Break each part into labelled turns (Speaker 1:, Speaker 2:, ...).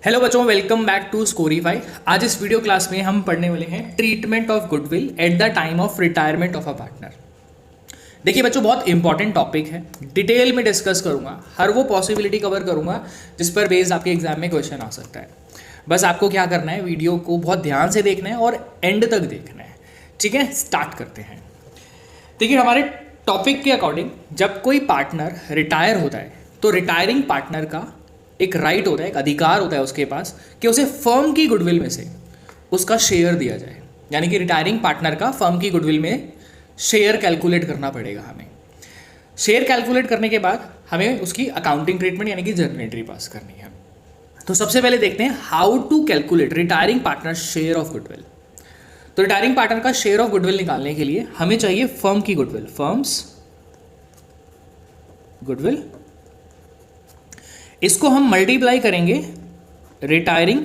Speaker 1: Hello बच्चों, welcome back to स्कोरीफाई। आज इस वीडियो क्लास में हम पढ़ने वाले हैं treatment of goodwill eight the time of retirement of a partner. देखिए बच्चों, बहुत इंपॉर्टेंट टॉपिक है, डिटेल में डिस्कस करूंगा, हर वो पॉसिबिलिटी कवर करूंगा जिस पर बेस्ड आपके एग्जाम में क्वेश्चन आ सकता है। बस आपको क्या करना है, वीडियो को बहुत ध्यान से देखना है और एंड तक देखना है। ठीक है, स्टार्ट करते हैं। देखिए, हमारे टॉपिक के अकॉर्डिंग जब कोई पार्टनर रिटायर होता है तो रिटायरिंग पार्टनर का एक राइट होता है, एक अधिकार होता है उसके पास कि उसे फर्म की गुडविल में से उसका शेयर दिया जाए। यानी कि रिटायरिंग पार्टनर का फर्म की गुडविल में शेयर कैलकुलेट करना पड़ेगा हमें। शेयर कैलकुलेट करने के बाद हमें उसकी अकाउंटिंग ट्रीटमेंट यानी कि जर्नल एंट्री पास करनी है। तो सबसे पहले देखते हैं how to calculate retiring partner share of goodwill. तो रिटायरिंग पार्टनर का शेयर ऑफ गुडविल निकालने के लिए हमें चाहिए फर्म की गुडविल, फर्म्स गुडविल। इसको हम मल्टीप्लाई करेंगे retiring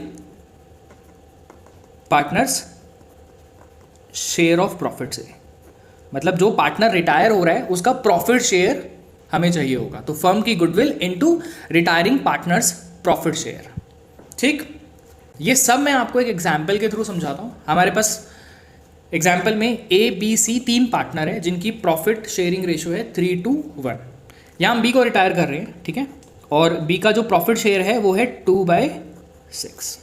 Speaker 1: partners share of profit से। मतलब जो पार्टनर रिटायर हो रहा है उसका प्रॉफिट शेयर हमें चाहिए होगा। तो फर्म की goodwill into retiring partners profit share. ठीक, ये सब मैं आपको एक एग्जाम्पल के थ्रू समझाता हूं। हमारे पास एग्जाम्पल में ए बी सी 3 पार्टनर है जिनकी प्रॉफिट शेयरिंग रेशियो है 3:1। यहां हम बी को रिटायर कर रहे हैं, ठीक है, और बी का जो प्रॉफिट शेयर है वो है 2/6।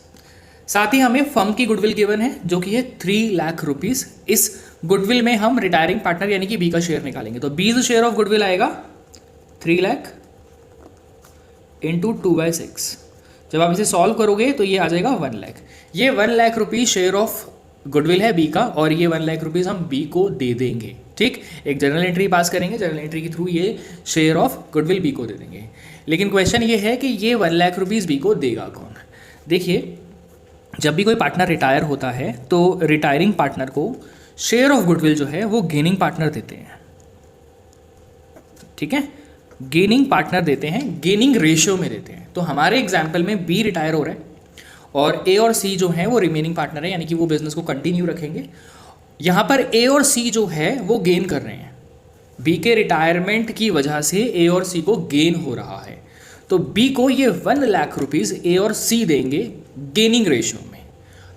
Speaker 1: साथ ही हमें फर्म की गुडविल गिवन है जो कि है 3 लाख रुपीज। इस गुडविल में हम रिटायरिंग पार्टनर यानी कि बी का शेयर निकालेंगे। तो बी शेयर ऑफ गुडविल आएगा 3 लाख इंटू 2/6। जब आप इसे सॉल्व करोगे तो ये आ जाएगा 1 लाख। ये 1 lakh rupees share of goodwill है बी का और ये 1 लाख रुपीज हम बी को दे देंगे। ठीक, एक जर्नल एंट्री पास करेंगे, जर्नल एंट्री के थ्रू ये शेयर ऑफ गुडविल बी को दे देंगे। लेकिन क्वेश्चन ये है कि ये 1 लाख रुपीज़ बी को देगा कौन। देखिए, जब भी कोई पार्टनर रिटायर होता है तो रिटायरिंग पार्टनर को शेयर ऑफ गुडविल जो है वो गेनिंग पार्टनर देते हैं। ठीक है, गेनिंग पार्टनर देते हैं, गेनिंग रेशियो में देते हैं। तो हमारे एग्जाम्पल में बी रिटायर हो रहा है और ए और सी जो है वो रिमेनिंग पार्टनर है, यानी कि वो बिजनेस को कंटिन्यू रखेंगे। यहाँ पर ए और सी जो है वो गेन कर रहे हैं। बी के रिटायरमेंट की वजह से ए और सी को गेन हो रहा है, तो बी को ये 1 लाख रुपीज ए और सी देंगे गेनिंग रेशियो में।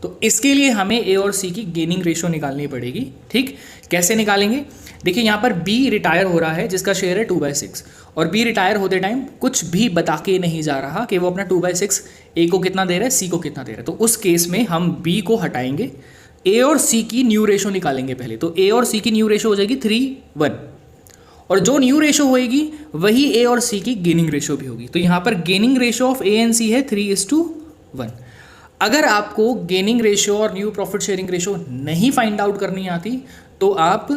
Speaker 1: तो इसके लिए हमें ए और सी की गेनिंग रेशियो निकालनी पड़ेगी। ठीक, कैसे निकालेंगे? देखिए, यहाँ पर बी रिटायर हो रहा है जिसका शेयर है 2/6 और बी रिटायर होते टाइम कुछ भी बता के नहीं जा रहा कि वो अपना 2/6 ए को कितना दे रहा है, सी को कितना दे रहा है। तो उस केस में हम बी को हटाएंगे, ए और सी की न्यू रेशियो निकालेंगे पहले। तो ए और सी की न्यू रेशियो हो जाएगी 3:1 और जो न्यू रेशो होएगी वही ए और सी की गेनिंग रेशो भी होगी। तो यहाँ पर gaining ratio of A and C है 3:1। अगर आपको गेनिंग रेशो और न्यू प्रॉफिट शेयरिंग रेशो नहीं फाइंड आउट करनी आती तो आप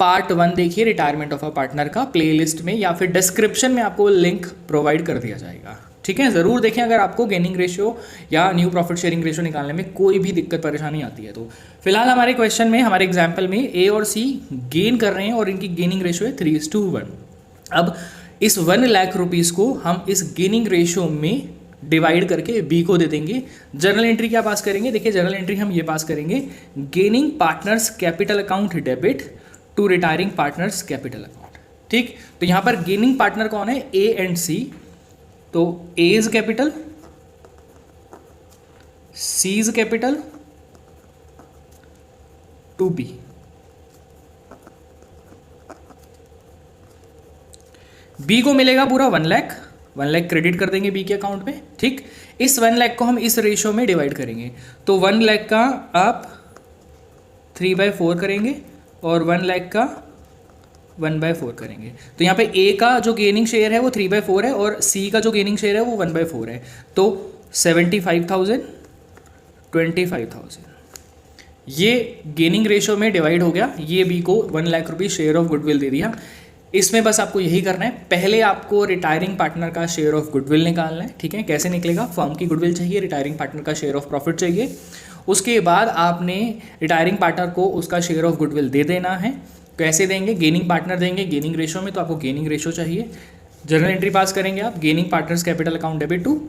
Speaker 1: पार्ट 1 देखिए रिटायरमेंट ऑफ अ पार्टनर का प्लेलिस्ट में, या फिर डिस्क्रिप्शन में आपको लिंक प्रोवाइड कर दिया जाएगा। ठीक है, ज़रूर देखें अगर आपको गेनिंग रेशियो या न्यू प्रॉफिट शेयरिंग रेशियो निकालने में कोई भी दिक्कत परेशानी आती है। तो फिलहाल हमारे क्वेश्चन में, हमारे एग्जाम्पल में ए और सी गेन कर रहे हैं और इनकी गेनिंग रेशियो है 3:1। अब इस 1 लाख रुपीज़ को हम इस गेनिंग रेशियो में डिवाइड करके बी को दे देंगे। जर्नल एंट्री क्या पास करेंगे? देखिए, जर्नल एंट्री हम ये पास करेंगे, gaining partners capital account debit to retiring partners capital account. ठीक, तो यहाँ पर गेनिंग पार्टनर कौन है? A and C. तो A is capital, C is capital to B. B को मिलेगा पूरा 1 लाख, 1 लाख क्रेडिट कर देंगे बी के अकाउंट में। ठीक, इस 1 लाख को हम इस रेशियो में डिवाइड करेंगे। तो 1 लाख का आप 3/4 करेंगे और 1 लाख का 1/4 करेंगे। तो यहाँ पे ए का जो गेनिंग शेयर है वो 3/4 है और सी का जो गेनिंग शेयर है वो 1/4 है। तो 75,000, 25,000 ये गेनिंग रेशियो में डिवाइड हो गया। ये बी को 1 lakh rupees share of goodwill दे दिया। इसमें बस आपको यही करना है, पहले आपको रिटायरिंग पार्टनर का शेयर ऑफ गुडविल निकालना है। ठीक है, कैसे निकलेगा? फर्म की गुडविल चाहिए, रिटायरिंग पार्टनर का शेयर ऑफ प्रॉफिट चाहिए। उसके बाद आपने रिटायरिंग पार्टनर को उसका शेयर ऑफ गुडविल दे देना है। कैसे देंगे? गेनिंग पार्टनर देंगे गेनिंग रेशियो में, तो आपको गेनिंग रेशियो चाहिए। जर्नल एंट्री पास करेंगे आप, gaining partners capital account debit to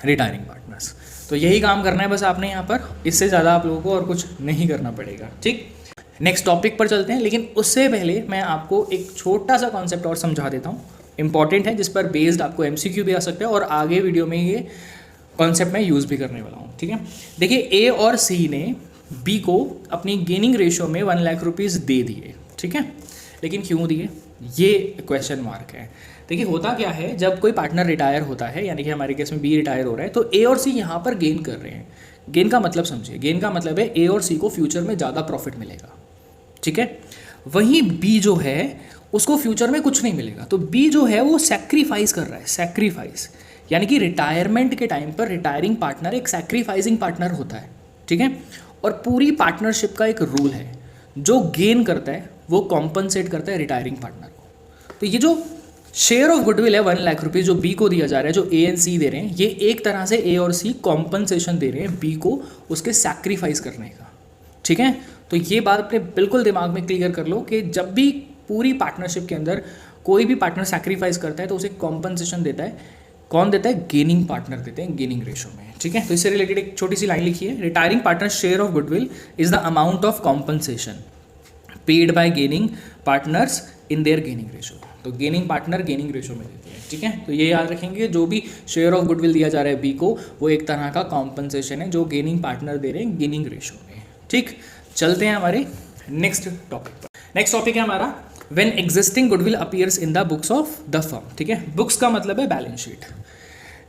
Speaker 1: retiring partners. तो यही काम करना है बस आपने यहाँ पर, इससे ज़्यादा आप लोगों को और कुछ नहीं करना पड़ेगा। ठीक, नेक्स्ट टॉपिक पर चलते हैं, लेकिन उससे पहले मैं आपको एक छोटा सा कॉन्सेप्ट और समझा देता हूँ। इंपॉर्टेंट है, जिस पर बेस्ड आपको एमसीक्यू भी आ सकता है और आगे वीडियो में ये कॉन्सेप्ट मैं यूज़ भी करने वाला हूँ, ठीक है। देखिए ए और सी ने बी को अपनी गेनिंग रेशियो में 1 लाख रुपीज़ दे दिए, ठीक है, लेकिन क्यों दिए, ये क्वेश्चन मार्क है। देखिए होता क्या है, जब कोई पार्टनर रिटायर होता है, यानी कि हमारे केस में बी रिटायर हो रहा है, तो ए और सी यहाँ पर गेन कर रहे हैं। गेन का मतलब समझिए, गेन का मतलब है ए और सी को फ्यूचर में ज़्यादा प्रॉफिट मिलेगा, ठीक है। वहीं बी जो है उसको फ्यूचर में कुछ नहीं मिलेगा, तो बी जो है वो सैक्रिफाइस कर रहा है, सैक्रिफाइस, यानी कि रिटायरमेंट के टाइम पर रिटायरिंग पार्टनर एक सैक्रिफाइसिंग पार्टनर होता है, ठीक है। और पूरी पार्टनरशिप का एक रूल है, जो गेन करता है वो कॉम्पनसेट करता है रिटायरिंग पार्टनर को। तो ये जो शेयर ऑफ गुडविल है 1 लाख रुपीज़ जो बी को दिया जा रहा है, जो ए एंड सी दे रहे हैं, ये एक तरह से ए और सी कॉम्पनसेशन दे रहे हैं बी को उसके सैक्रिफाइस करने का, ठीक है। तो ये बात अपने बिल्कुल दिमाग में क्लियर कर लो कि जब भी पूरी पार्टनरशिप के अंदर कोई भी पार्टनर सैक्रिफाइस करता है तो उसे कॉम्पनसेशन देता है, कौन देता है, गेनिंग पार्टनर देते हैं गेनिंग रेशो में, ठीक है। तो इससे रिलेटेड एक छोटी सी लाइन लिखी है, retiring partner share of goodwill is the amount of compensation paid by gaining partners in their gaining ratio. तो गेनिंग पार्टनर गेनिंग रेशो में देते हैं, ठीक है। तो ये याद रखेंगे, जो भी शेयर ऑफ गुडविल दिया जा रहा है बी को, वो एक तरह का कॉम्पनसेशन है जो गेनिंग पार्टनर दे रहे हैं गेनिंग रेशो में, ठीक। चलते हैं हमारे नेक्स्ट टॉपिक पर। नेक्स्ट टॉपिक है हमारा when existing goodwill appears in the books of the firm, ठीक है। बुक्स का मतलब है बैलेंस शीट।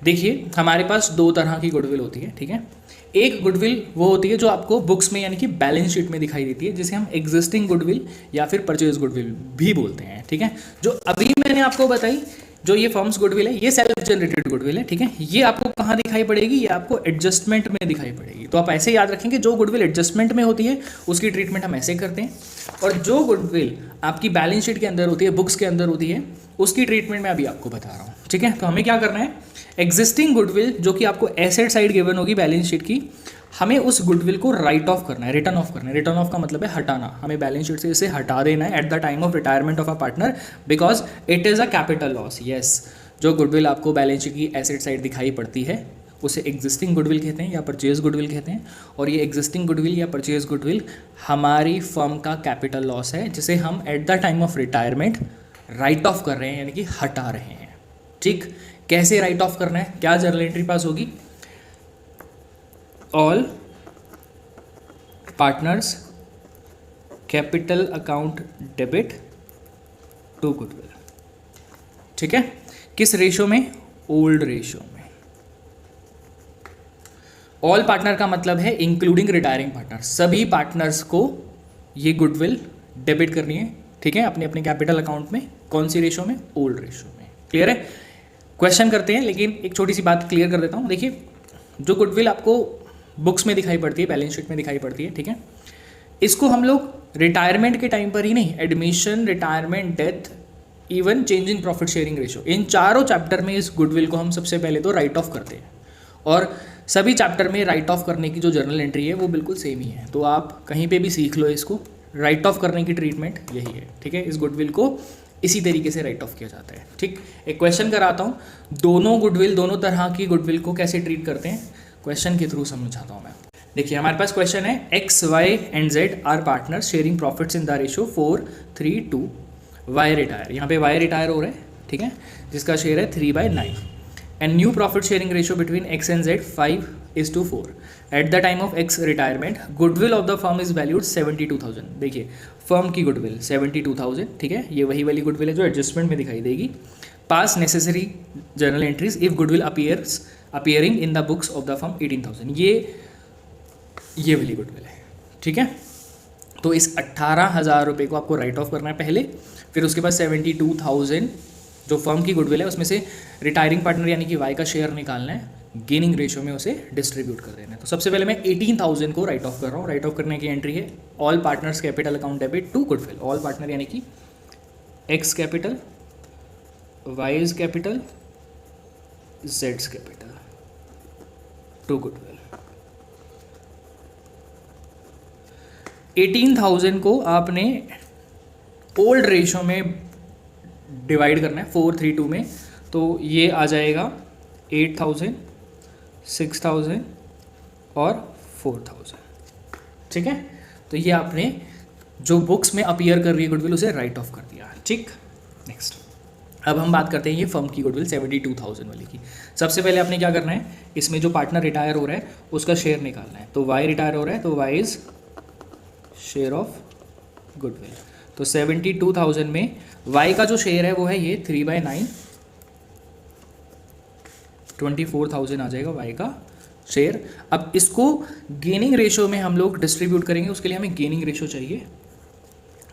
Speaker 1: देखिए हमारे पास दो तरह की गुडविल होती है, ठीक है। एक गुडविल वो होती है जो आपको बुक्स में यानी कि बैलेंस शीट में दिखाई देती है, जिसे हम एग्जिस्टिंग गुडविल या फिर परचेज गुडविल भी बोलते हैं, ठीक है। जो अभी मैंने आपको बताई, जो ये फर्म्स गुडविल है, ये सेल्फ जनरेटेड गुडविल है, ठीक है। ये आपको कहाँ दिखाई पड़ेगी, ये आपको एडजस्टमेंट में दिखाई पड़ेगी। तो आप ऐसे याद रखेंगे, जो गुडविल एडजस्टमेंट में होती है उसकी ट्रीटमेंट हम ऐसे करते हैं, और जो गुडविल आपकी बैलेंस शीट के अंदर होती है, बुक्स के अंदर होती है, उसकी ट्रीटमेंट मैं अभी आपको बता रहा हूँ, ठीक है। तो हमें क्या करना है, एग्जिस्टिंग गुडविल जो कि आपको एसेट साइड गिवन होगी बैलेंस शीट की, हमें उस गुडविल को राइट ऑफ करना है, रिटर्न ऑफ करना है। रिटर्न ऑफ का मतलब है हटाना, हमें बैलेंस शीट से इसे हटा देना है eight the time of retirement of a partner, because it is a capital loss. Yes, जो गुडविल आपको बैलेंस शीट की एसेट साइड दिखाई पड़ती है उसे एग्जिस्टिंग गुडविल कहते हैं या परचेज गुडविल कहते हैं, और ये एग्जिस्टिंग गुडविल या परचेज गुडविल हमारी फर्म का कैपिटल लॉस है, जिसे हम eight the time of retirement right of कर रहे हैं, यानी कि हटा रहे हैं, ठीक। कैसे राइट ऑफ करना है, क्या जर्नल एंट्री पास होगी, all partners capital account debit to goodwill, ठीक है। किस रेशो में, ओल्ड रेशो में। ऑल पार्टनर का मतलब है इंक्लूडिंग रिटायरिंग पार्टनर, सभी पार्टनर्स को ये गुडविल डेबिट करनी है, ठीक है, अपने अपने कैपिटल अकाउंट में। कौन सी रेशो में, ओल्ड रेशो में। क्लियर है। क्वेश्चन करते हैं, लेकिन एक छोटी सी बात क्लियर कर देता हूँ। देखिए जो गुडविल आपको बुक्स में दिखाई पड़ती है, बैलेंस शीट में दिखाई पड़ती है, ठीक है, इसको हम लोग रिटायरमेंट के टाइम पर ही नहीं, admission, retirement, death, even change in profit sharing ratio, इन चारों चैप्टर में इस गुडविल को हम सबसे पहले तो राइट ऑफ करते हैं, और सभी चैप्टर में राइट ऑफ करने की जो जर्नल एंट्री है वो बिल्कुल सेम ही है। तो आप कहीं पे भी सीख लो इसको, राइट ऑफ करने की ट्रीटमेंट यही है, ठीक है। इस गुडविल को इसी तरीके से राइट ऑफ किया जाता है, ठीक। एक क्वेश्चन कराता हूँ, दोनों गुडविल, दोनों तरह की गुडविल को कैसे ट्रीट करते हैं, क्वेश्चन के थ्रू समझाता हूँ मैं। देखिए हमारे पास क्वेश्चन है, X, Y and Z are partners sharing profits in the ratio 4:3:2, Y retire, यहाँ पे वाई रिटायर हो रहा है, ठीक है, जिसका शेयर है 3/9, and new profit sharing ratio between X and Z 5:4। Eight the time of x retirement goodwill of the firm is valued 72,000। देखिए फर्म की गुडविल 72,000, ठीक है, ये वही वाली गुडविल है जो एडजस्टमेंट में दिखाई देगी। पास necessary journal entries if goodwill appearing in the books of the firm 18,000, ये वाली गुडविल है, ठीक है। तो इस 18,000 रुपये को आपको राइट ऑफ करना है पहले, फिर उसके बाद 72,000 जो फर्म की गुडविल है उसमें से रिटायरिंग पार्टनर यानी कि वाई का शेयर निकालना है, गेनिंग रेशो में उसे डिस्ट्रीब्यूट कर देना है। तो सबसे पहले मैं 18,000 को राइट ऑफ कर रहा हूँ। राइट ऑफ करने की एंट्री है, all partners capital account debit to goodwill, all partner यानी कि एक्स कैपिटल, वाईज कैपिटल, जेड्स कैपिटल टू गुडविल। 18,000 को आपने ओल्ड रेशो में डिवाइड करना है 4:3:2 में, तो ये आ जाएगा 8,000, 6,000 और 4,000, ठीक है। तो ये आपने जो बुक्स में अपीयर कर रही है गुडविल उसे राइट ऑफ कर दिया, ठीक। नेक्स्ट अब हम बात करते हैं ये फर्म की गुडविल 72,000 वाली की। सबसे पहले आपने क्या करना है, इसमें जो पार्टनर रिटायर हो रहा है उसका शेयर निकालना है। तो वाई रिटायर हो रहा है तो Y is share of goodwill. तो 72,000 में वाई का जो शेयर है वो है ये 3/9, 24,000 आ जाएगा वाई का शेयर। अब इसको गेनिंग रेशियो में हम लोग डिस्ट्रीब्यूट करेंगे, उसके लिए हमें गेनिंग रेशियो चाहिए।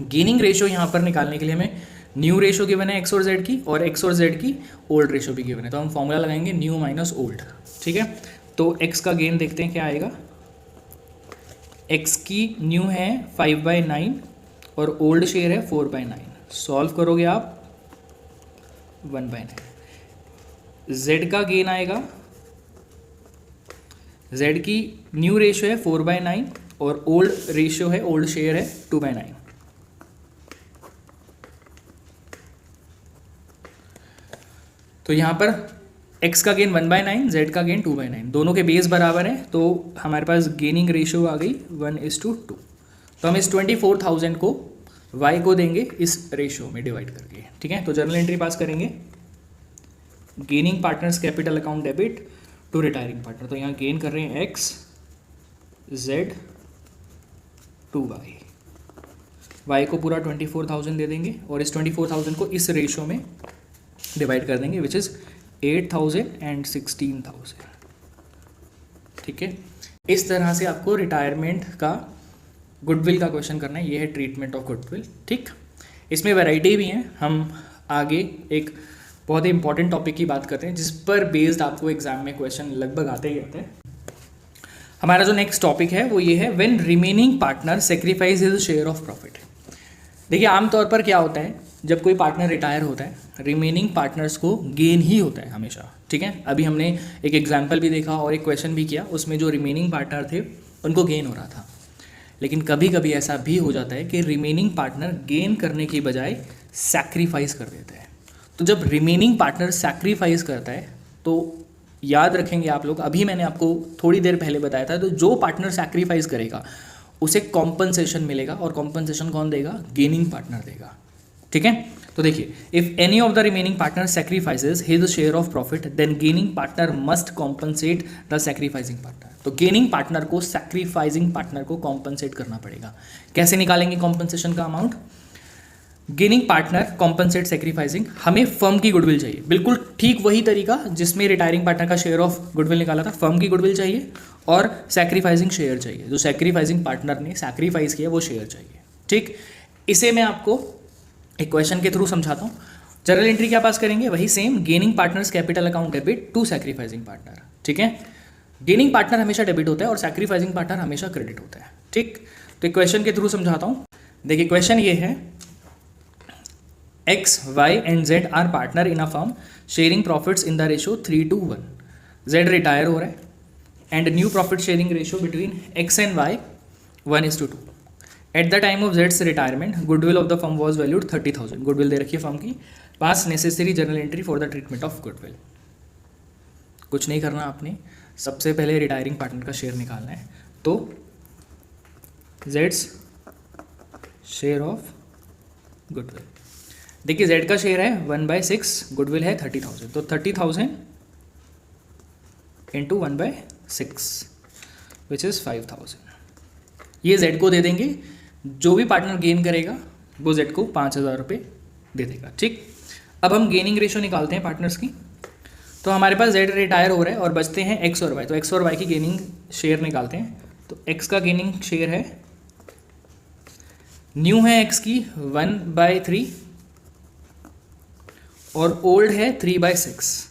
Speaker 1: गेनिंग रेशियो यहाँ पर निकालने के लिए हमें न्यू रेशियो गिवन है एक्स और जेड की, और एक्स और जेड की ओल्ड रेशियो भी गिवन है। तो हम फॉर्मूला लगाएंगे न्यू माइनस ओल्ड, ठीक है। तो एक्स का गेन देखते हैं क्या आएगा। एक्स की न्यू है 5/9 और ओल्ड शेयर है 4/9। सॉल्व करोगे आप 1/9। जेड का गेन आएगा, जेड की न्यू रेशियो है 4/9 और ओल्ड रेशियो है, ओल्ड शेयर है 2/9। तो यहाँ पर x का गेन 1/9, z का गेन 2/9, दोनों के बेस बराबर हैं, तो हमारे पास गेनिंग रेशियो आ गई 1:2। तो हम इस 24,000 को y को देंगे इस रेशियो में डिवाइड करके, ठीक है। तो जर्नल एंट्री पास करेंगे, gaining partners capital account debit to retiring partner. तो यहाँ गेन कर रहे हैं x, z, 2y। y को पूरा 24,000 दे देंगे और इस 24,000 को इस रेशियो में डिवाइड कर देंगे, विच इज़ 8,000 एंड 16,000, ठीक है। इस तरह से आपको रिटायरमेंट का गुडविल का क्वेश्चन करना है। ये है ट्रीटमेंट ऑफ गुडविल, ठीक। इसमें वैरायटी भी हैं। हम आगे एक बहुत ही इंपॉर्टेंट टॉपिक की बात करते हैं जिस पर बेस्ड आपको एग्जाम में क्वेश्चन लगभग आते ही आते हैं। हमारा जो नेक्स्ट टॉपिक है वो ये है when remaining partner sacrifice his share of profit. देखिए आमतौर पर क्या होता है, जब कोई पार्टनर रिटायर होता है रिमेनिंग पार्टनर्स को गेन ही होता है हमेशा, ठीक है। अभी हमने एक एग्जाम्पल भी देखा और एक क्वेश्चन भी किया, उसमें जो रिमेनिंग पार्टनर थे उनको गेन हो रहा था। लेकिन कभी कभी ऐसा भी हो जाता है कि रिमेनिंग पार्टनर गेन करने की बजाय सैक्रिफाइस कर देता है। तो जब रिमेनिंग पार्टनर सैक्रिफाइस करता है तो याद रखेंगे आप लोग, अभी मैंने आपको थोड़ी देर पहले बताया था, तो जो पार्टनर सैक्रिफाइस करेगा उसे कॉम्पनसेशन मिलेगा, और कॉम्पनसेशन कौन देगा, गेनिंग पार्टनर देगा, ठीक है। तो देखिए, if any of the remaining partner sacrifices his share of profit then gaining partner must compensate the sacrificing partner. तो गेनिंग पार्टनर को सैक्रिफाइसिंग पार्टनर को कॉम्पनसेट करना पड़ेगा। कैसे निकालेंगे कॉम्पनसेशन का amount, gaining partner compensate sacrificing. हमें फर्म की गुडविल चाहिए, बिल्कुल ठीक वही तरीका जिसमें रिटायरिंग पार्टनर का शेयर ऑफ गुडविल निकाला था। फर्म की गुडविल चाहिए और सैक्रिफाइसिंग शेयर चाहिए, जो सैक्रिफाइसिंग पार्टनर ने सैक्रिफाइस किया वो शेयर चाहिए, ठीक। इसे मैं आपको एक क्वेश्चन के थ्रू समझाता हूँ। जर्नल एंट्री क्या पास करेंगे, वही same, gaining partners capital account debit to sacrificing partner, ठीक है। गेनिंग पार्टनर हमेशा डेबिट होता है और सैक्रिफाइसिंग पार्टनर हमेशा क्रेडिट होता है, ठीक। तो एक क्वेश्चन के थ्रू समझाता हूँ। देखिए क्वेश्चन ये है, X, Y and Z are partner in a firm sharing profits in the ratio 3:1। Z retire हो रहा है and new profit sharing ratio between X and Y 1:2। At the time of जेड्स retirement goodwill of the firm was valued 30,000। Goodwill दे रखी है firm की, pass necessary journal entry for the treatment of goodwill. कुछ नहीं करना आपने, सबसे पहले रिटायरिंग पार्टनर का शेयर निकालना है। तो जेड्स शेयर ऑफ गुडविल, देखिए जेड का शेयर है 1/6, गुडविल है 30,000, तो 30,000 इंटू 1/6 विच इज़ 5,000। ये जेड को दे देंगे, जो भी पार्टनर गेन करेगा वो जेड को 5,000 रुपये दे देगा, ठीक। अब हम गेनिंग रेशियो निकालते हैं पार्टनर्स की। तो हमारे पास जेड रिटायर हो रहा है और बचते हैं एक्स और वाई, तो एक्स और वाई की गेनिंग शेयर निकालते हैं। तो एक्स का गेनिंग शेयर है, न्यू है एक्स की 1/3 और ओल्ड है 3/6।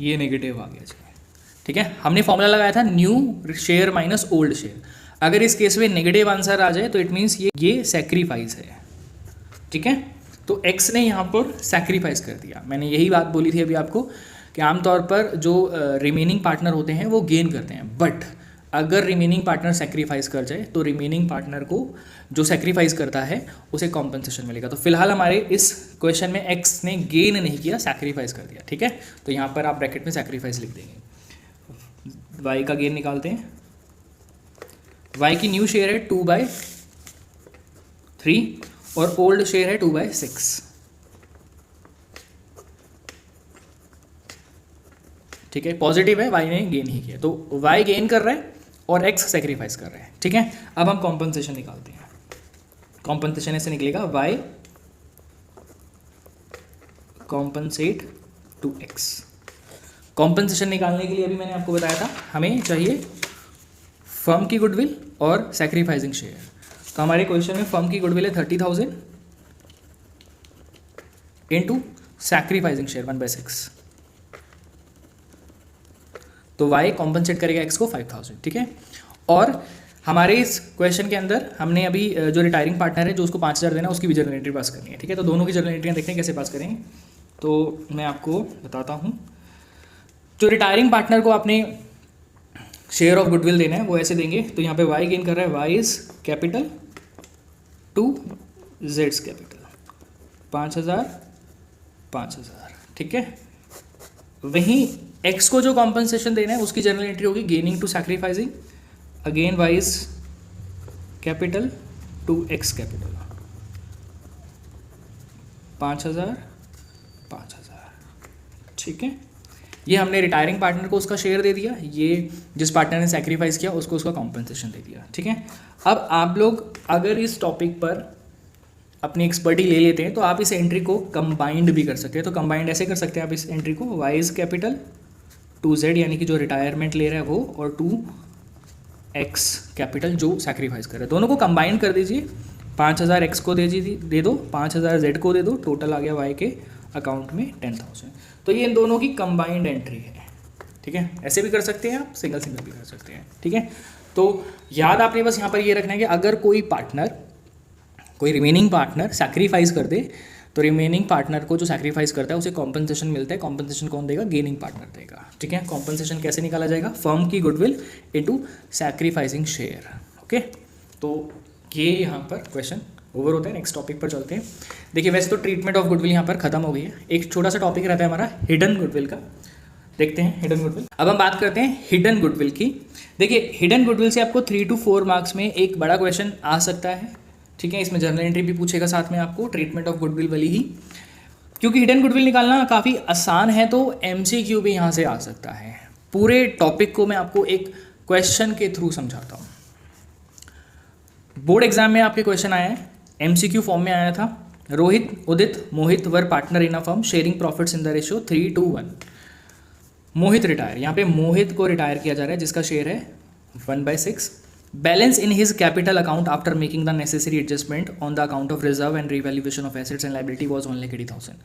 Speaker 1: ये नेगेटिव आ गया, ठीक है। हमने फॉर्मूला लगाया था new share minus old share. अगर इस केस में नेगेटिव आंसर आ जाए तो इट मीन्स ये सैक्रिफाइस है, ठीक है। तो एक्स ने यहाँ पर सैक्रिफाइस कर दिया। मैंने यही बात बोली थी अभी आपको कि आमतौर पर जो रिमेनिंग पार्टनर होते हैं वो गेन करते हैं, बट अगर रिमेनिंग पार्टनर सैक्रिफाइस कर जाए तो रिमेनिंग पार्टनर को जो सैक्रिफाइस करता है उसे कॉम्पनसेशन मिलेगा। तो फिलहाल हमारे इस क्वेश्चन में एक्स ने गेन नहीं किया, सैक्रिफाइस कर दिया, ठीक है। तो यहाँ पर आप ब्रैकेट में सैक्रिफाइस लिख देंगे। वाई का गेन निकालते हैं, वाई की न्यू शेयर है 2/3 और ओल्ड शेयर है 2/6। ठीक है, पॉजिटिव है, वाई ने गेन ही किया, तो वाई गेन कर रहा है और एक्स सेक्रीफाइस कर रहे हैं। ठीक है, अब हम कॉम्पनसेशन निकालते हैं। कॉम्पनसेशन ऐसे निकलेगा, Y compensate to X. Compensation निकालने के लिए अभी मैंने आपको बताया था हमें चाहिए फर्म की गुडविल और सैक्रिफाइसिंग शेयर। तो हमारे क्वेश्चन में फर्म की गुडविल है 30,000 इंटू सैक्रिफाइसिंग शेयर 1/6। तो y कॉम्पनसेट करेगा x को 5,000। ठीक है, और हमारे इस क्वेश्चन के अंदर हमने अभी जो रिटायरिंग पार्टनर है जो उसको 5,000 देना है, उसकी भी जर्नल एंट्री पास करनी है। ठीक है, तो दोनों की जर्नल एंट्रियाँ देखते हैं कैसे पास करेंगे। तो मैं आपको बताता हूँ, जो रिटायरिंग पार्टनर को आपने शेयर ऑफ गुडविल देना है वो ऐसे देंगे। तो यहाँ पे y गेन कर रहा है, y इज कैपिटल टू जेड्स कैपिटल 5,000 5,000। ठीक है, वहीं x को जो कॉम्पनसेशन देना है उसकी जर्नल एंट्री होगी gaining to sacrificing, again y is capital to x capital 5,000 5,000। ठीक है, ये हमने रिटायरिंग पार्टनर को उसका शेयर दे दिया, ये जिस पार्टनर ने सैक्रिफाइस किया उसको उसका कॉम्पनसेशन दे दिया। ठीक है, अब आप लोग अगर इस टॉपिक पर अपनी एक्सपर्टी ले लेते हैं तो आप इस एंट्री को कंबाइंड भी कर सकते हैं। तो कंबाइंड ऐसे कर सकते हैं आप इस एंट्री को, y is capital to z यानी कि जो रिटायरमेंट ले रहा है वो, और टू x कैपिटल जो सैक्रिफाइस कर रहा है, दोनों को कंबाइंड कर दीजिए। 5,000 x को दे दो, 5,000 z को दे दो, टोटल आ गया y के अकाउंट में 10,000। तो ये इन दोनों की कंबाइंड एंट्री है। ठीक है, ऐसे भी कर सकते हैं आप, सिंगल सिंगल भी कर सकते हैं। ठीक है, तो याद आपने बस यहाँ पर ये रखना है कि अगर कोई रिमेनिंग पार्टनर सैक्रिफाइस कर दे तो रिमेनिंग पार्टनर को जो सैक्रिफाइस करता है उसे कॉम्पनसेशन मिलता है। कॉम्पनसेशन कौन देगा? गेनिंग पार्टनर देगा। ठीक है, कॉम्पनसेशन कैसे निकाला जाएगा? फर्म की goodwill into sacrificing share. Okay, तो ये यहाँ पर क्वेश्चन ओवर होता है। नेक्स्ट टॉपिक पर चलते हैं। देखिए, वैसे तो ट्रीटमेंट ऑफ गुडविल यहाँ पर खत्म हो गई है, एक छोटा सा टॉपिक रहता है हमारा हिडन गुडविल का। देखते हैं हिडन गुडविल। अब हम बात करते हैं हिडन गुडविल की। देखिए, हिडन गुडविल से आपको 3 to 4 मार्क्स में एक बड़ा क्वेश्चन आ सकता है। ठीक है, इसमें जर्नल एंट्री भी पूछेगा साथ में आपको, ट्रीटमेंट ऑफ गुडविल वाली ही। क्योंकि हिडन गुडविल निकालना काफ़ी आसान है तो MCQ भी यहाँ से आ सकता है। पूरे टॉपिक को मैं आपको एक क्वेश्चन के थ्रू समझाता हूँ। बोर्ड एग्जाम में आपके क्वेश्चन आया है, MCQ फॉर्म में आया था। Rohit, Udit, Mohit were partner in a firm sharing profits in the ratio 3:1। Mohit retire, यहाँ पे मोहित को रिटायर किया जा रहा है जिसका शेयर है 1/6। Balance in his capital account after making the necessary adjustment on the account of reserve and revaluation of assets and liability was 1,80,000।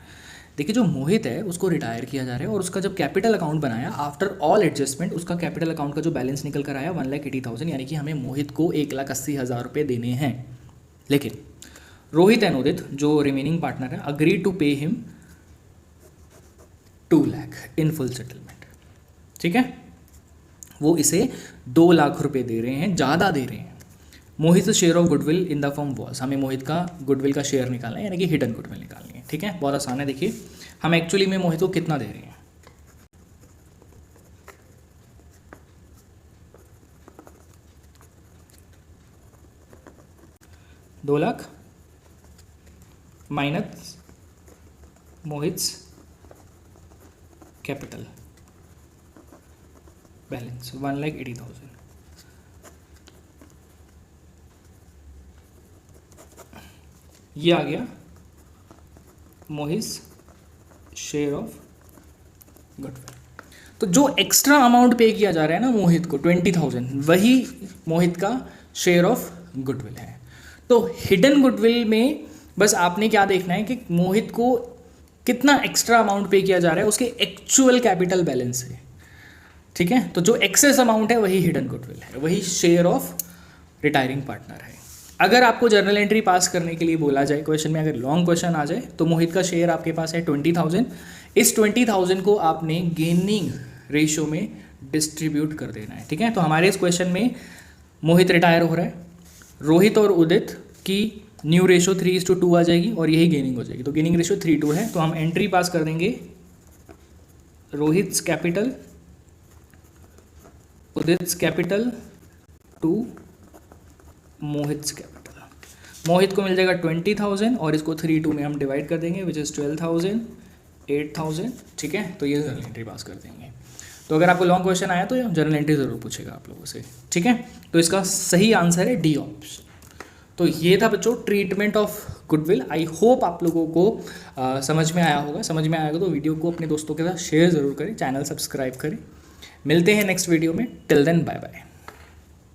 Speaker 1: देखिए, जो मोहित है उसको रिटायर किया जा रहा है और उसका जब कैपिटल अकाउंट बनाया आफ्टर ऑल एडजस्टमेंट, उसका कैपिटल अकाउंट का जो बैलेंस निकल कर आया 1,80,000, यानी कि हमें मोहित को 1,80,000 रुपये देने हैं। लेकिन रोहित एंड उदित जो रिमेनिंग पार्टनर है agree to pay him 2 lakh in full settlement. ठीक है, वो इसे 2 लाख रुपए दे रहे हैं, ज़्यादा दे रहे हैं। Mohit share of goodwill in the firm was, हमें मोहित का गुडविल का शेयर निकालना है, यानी कि हिडन गुडविल निकालनी है। ठीक है, बहुत आसान है। देखिए, हम एक्चुअली में मोहित को कितना दे रहे हैं, 2 lakh minus Mohit's capital balance 1,80,000। ये आ गया मोहित्स शेयर ऑफ गुडविल। तो जो एक्स्ट्रा अमाउंट पे किया जा रहा है ना मोहित को 20,000, वही मोहित का शेयर ऑफ गुडविल है। तो हिडन गुडविल में बस आपने क्या देखना है कि मोहित को कितना एक्स्ट्रा अमाउंट पे किया जा रहा है उसके एक्चुअल कैपिटल बैलेंस से। ठीक है, तो जो एक्सेस अमाउंट है वही हिडन गुडविल है, वही शेयर ऑफ रिटायरिंग पार्टनर है। अगर आपको जर्नल एंट्री पास करने के लिए बोला जाए क्वेश्चन में, अगर लॉन्ग क्वेश्चन आ जाए, तो मोहित का शेयर आपके पास है 20,000। इस 20,000 को आपने गेनिंग रेशियो में डिस्ट्रीब्यूट कर देना है। ठीक है, तो हमारे इस क्वेश्चन में मोहित रिटायर हो रहा है, रोहित और उदित की न्यू रेशियो 3:2 आ जाएगी और यही गेनिंग हो जाएगी। तो गेनिंग रेशियो 3:2 है, तो हम एंट्री पास कर देंगे Rohit's capital, Udit's capital to Mohit capital, Mohit को मिल जाएगा 20,000 और इसको 3 में हम डिवाइड कर देंगे विच इज़ 12,000, 8,000, ठीक है। तो ये जर्नल एंट्री पास कर देंगे। तो अगर आपको लॉन्ग क्वेश्चन आया तो जर्नल एंट्री ज़रूर पूछेगा आप लोगों से, ठीक है। तो इसका सही आंसर है डी ऑप्शन। तो ये था बच्चों treatment of goodwill. I hope आप लोगों को समझ में आया होगा। समझ में आएगा तो वीडियो को अपने दोस्तों के साथ शेयर ज़रूर करें, चैनल सब्सक्राइब करें। मिलते हैं नेक्स्ट वीडियो में। Till then bye bye.